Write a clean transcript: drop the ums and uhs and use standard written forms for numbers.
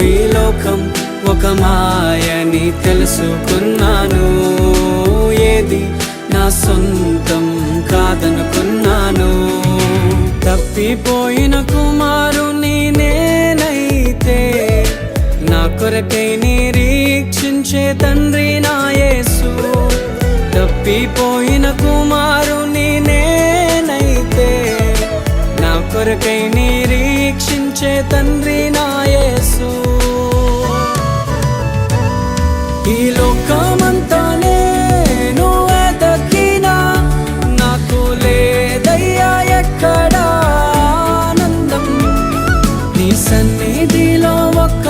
ఈ లోకం ఒక మాయని తెలుసుకున్నాను. ఏది నా సొంతం కాదనుకున్నాను. తప్పిపోయిన కుమారుని నేనైతే నా కొరకై నిరీక్షించే తండ్రి నా యేసు. తప్పిపోయిన కుమారుని నేనైతే నా కొరకై నిరీక్షించే తండ్రి నా యేసు. ఈ లోకమంతా నేను వెతకినా నాకు లేదయ్యా ఎక్కడా ఆనందం. నీ సన్నిధిలో ఒక్క